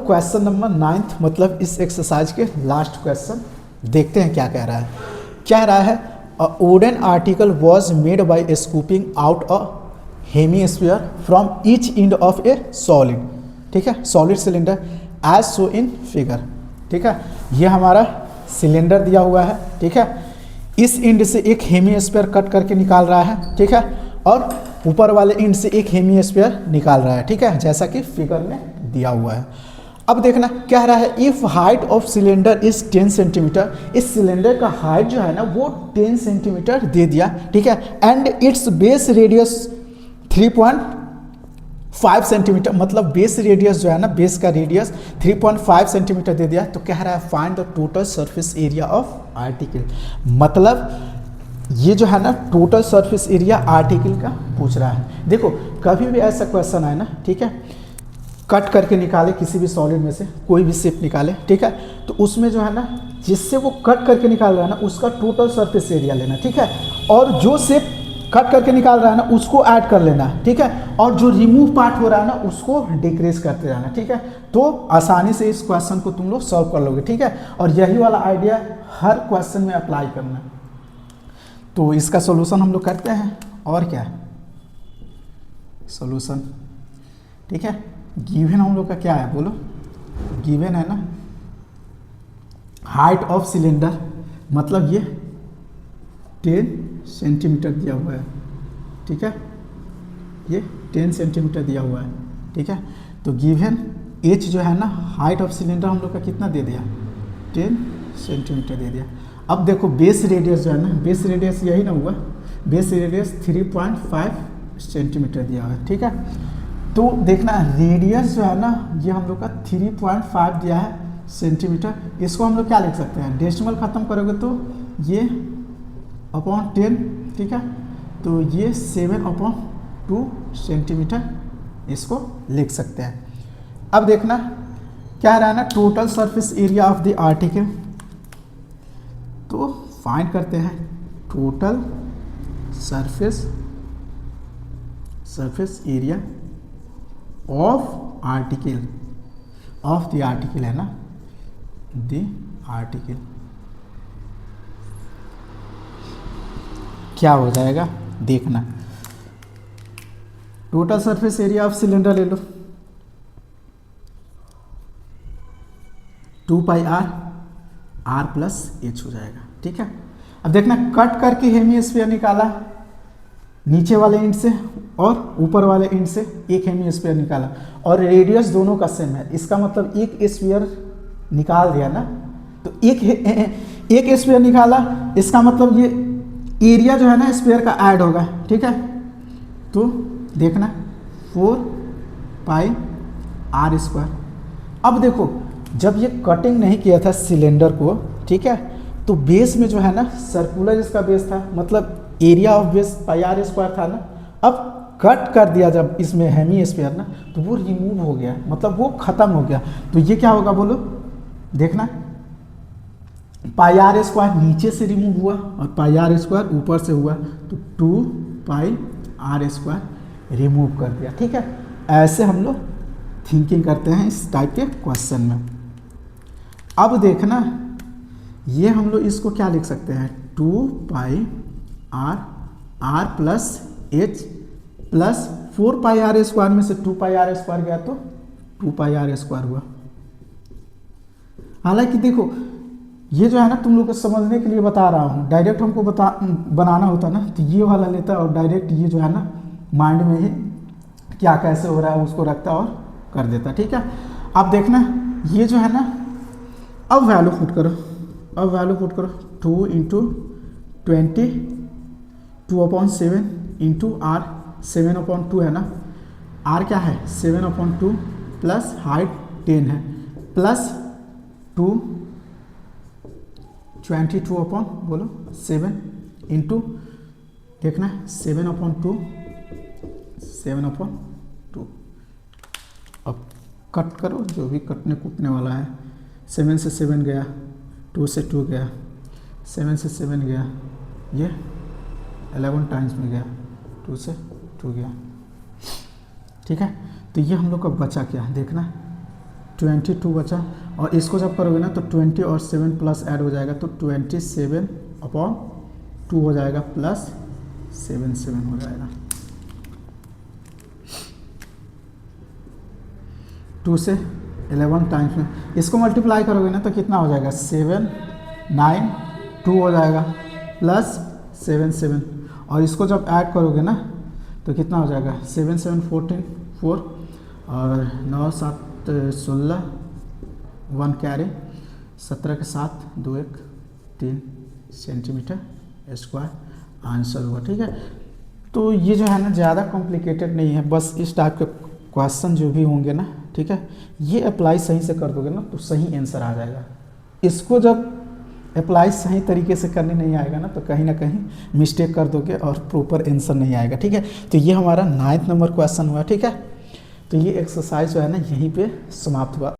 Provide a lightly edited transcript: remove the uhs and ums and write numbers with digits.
Question number 9 मतलब इस exercise के लास्ट क्वेश्चन देखते हैं क्या कह रहा है। क्या रहा है, a wooden article was made by scooping out a hemisphere from each end of a solid, ठीक है, solid cylinder as so in figure, ठीक है। ये हमारा सिलेंडर दिया हुआ है, ठीक है, इस एंड से एक हेमीस्फीयर कट करके निकाल रहा है, ठीक है, और ऊपर वाले एंड से एक हेमीस्फीयर निकाल रहा है, ठीक है, जैसा कि फिगर में दिया हुआ है। अब देखना क्या रहा है, if height of cylinder is 10 centimetre, इस सिलेंडर का हाइट जो है ना वो 10 सेंटीमीटर दे दिया, ठीक है, and it's base radius 3.5 centimetre, मतलब बेस रेडियस जो है ना, बेस का रेडियस 3.5 सेंटीमीटर दे दिया। तो कह रहा है find the total surface area of article, मतलब ये जो है ना टोटल सरफेस एरिया आर्टिकल का पूछ रहा है। देखो कभी भी ऐसा क्वेश्चन आए ना, ठीक है, कट करके निकाले किसी भी सॉलिड में से कोई भी शेप निकाले, ठीक है, तो उसमें जो है ना जिससे वो कट करके निकाल रहा है ना उसका टोटल सरफेस एरिया लेना, ठीक है, और जो शेप कट करके निकाल रहा है ना उसको ऐड कर लेना, ठीक है, और जो रिमूव पार्ट हो रहा है ना उसको डिक्रीज करते रहना, ठीक है। तो आसानी से इस क्वेश्चन को तुम लोग सॉल्व कर लोगे, ठीक है, और यही वाला आइडिया हर क्वेश्चन में अप्लाई करना। तो इसका सॉल्यूशन हम लोग करते हैं, और क्या सॉल्यूशन, ठीक है। गिवन हम लोग का क्या है बोलो, गिवन है ना हाइट ऑफ सिलेंडर, मतलब ये 10 सेंटीमीटर दिया हुआ है, ठीक है, ये 10 सेंटीमीटर दिया हुआ है, ठीक है। तो गिवन एच जो है ना हाइट ऑफ सिलेंडर हम लोग का कितना दे दिया, 10 सेंटीमीटर दे दिया। अब देखो बेस रेडियस जो है ना, बेस रेडियस यही ना हुआ, बेस रेडियस 3.5 सेंटीमीटर दिया हुआ है, ठीक है। तो देखना रेडियस जो है ना ये हम लोग का 3.5 दिया है सेंटीमीटर, इसको हम लोग क्या लिख सकते हैं, डेसिमल खत्म करोगे तो ये अपॉन 10, ठीक है, तो ये 7/2 सेंटीमीटर इसको लिख सकते हैं। अब देखना क्या रहा है ना total surface area of the article, तो फाइंड करते हैं total surface area of article, of the article है ना, द आर्टिकल क्या हो जाएगा देखना, total surface area of cylinder ले लो 2πr r प्लस एच हो जाएगा, ठीक है। अब देखना कट करके हेमीस्फीयर निकाला नीचे वाले एंड से और ऊपर वाले एंड से एक हेमीस्फीयर निकाला और रेडियस दोनों का सेम है, इसका मतलब एक स्फीयर निकाल दिया ना, तो एक स्फीयर निकाला, इसका मतलब ये एरिया जो है ना स्फीयर का ऐड होगा, ठीक है। तो देखना 4πr²। अब देखो जब ये कटिंग नहीं किया था सिलेंडर को, ठीक है, तो बेस में जो है ना सर्कुलर इसका बेस था, मतलब एरिया ऑफ बेस πr² था ना। अब कट कर दिया जब इसमें हेमीस्फीयर ना, तो वो रिमूव हो गया, मतलब वो खत्म हो गया। तो ये क्या होगा बोलो, देखना πr² नीचे से रिमूव हुआ और πr² ऊपर से हुआ, तो 2πr² रिमूव कर दिया, ठीक है। ऐसे हम लोग थिंकिंग करते हैं इस टाइप के क्वेश्चन में। अब देखना ये हम लोग इसको क्या लिख सकते हैं, 2πr r plus H plus 4πr² में से 2πr² गया तो 2πr² हुआ। हालांकि देखो ये जो है ना तुम लोग को समझने के लिए बता रहा हूँ, डायरेक्ट हमको बनाना होता ना तो ये वाला लेता और डायरेक्ट ये जो है ना माइंड में ही क्या कैसे हो रहा है उसको रखता और कर देता, ठीक है। अब देखना ये जो है ना, अब वैल्यू पुट करो, 2 × 20 2/7 इंटू r 7/2 है ना, r क्या है 7/2 प्लस हाइट 10 है प्लस 2 22/7 इंटू देखना 7/2 अब कट करो जो भी कटने कूटने वाला है, 7 से 7 गया, 2 से 2 गया, 7 से 7 गया, ये 11 टाइम्स में गया, 2 से 2 गया, ठीक है। तो ये हम लोग का बचा क्या देखना 22 बचा, और इसको जब करोगे ना तो 20 और 7 प्लस ऐड हो जाएगा, तो 27/2 हो जाएगा, प्लस 7 हो जाएगा। 2 से 11 टाइम्स में इसको मल्टीप्लाई करोगे ना तो कितना हो जाएगा, 792 हो जाएगा, प्लस 7 और इसको जब ऐड करोगे ना तो कितना हो जाएगा, 7 7 14 4 और 9 7 16 1 कैरी 17 के साथ 2 1 3 सेंटीमीटर स्क्वायर आंसर हुआ। ठीक है, तो ये जो है ना ज़्यादा कॉम्प्लिकेटेड नहीं है, बस इस टाइप के क्वेश्चन जो भी होंगे ना, ठीक है, ये अप्लाई सही से कर दोगे ना तो सही आंसर आ जाएगा। इसको जब अप्लाई सही तरीके से करने नहीं आएगा ना तो कहीं ना कहीं मिस्टेक कर दोगे और प्रॉपर आंसर नहीं आएगा। ठीक है, तो ये हमारा 9th नंबर क्वेश्चन हुआ। ठीक है, तो ये एक्सरसाइज जो है ना यहीं पे समाप्त हुआ।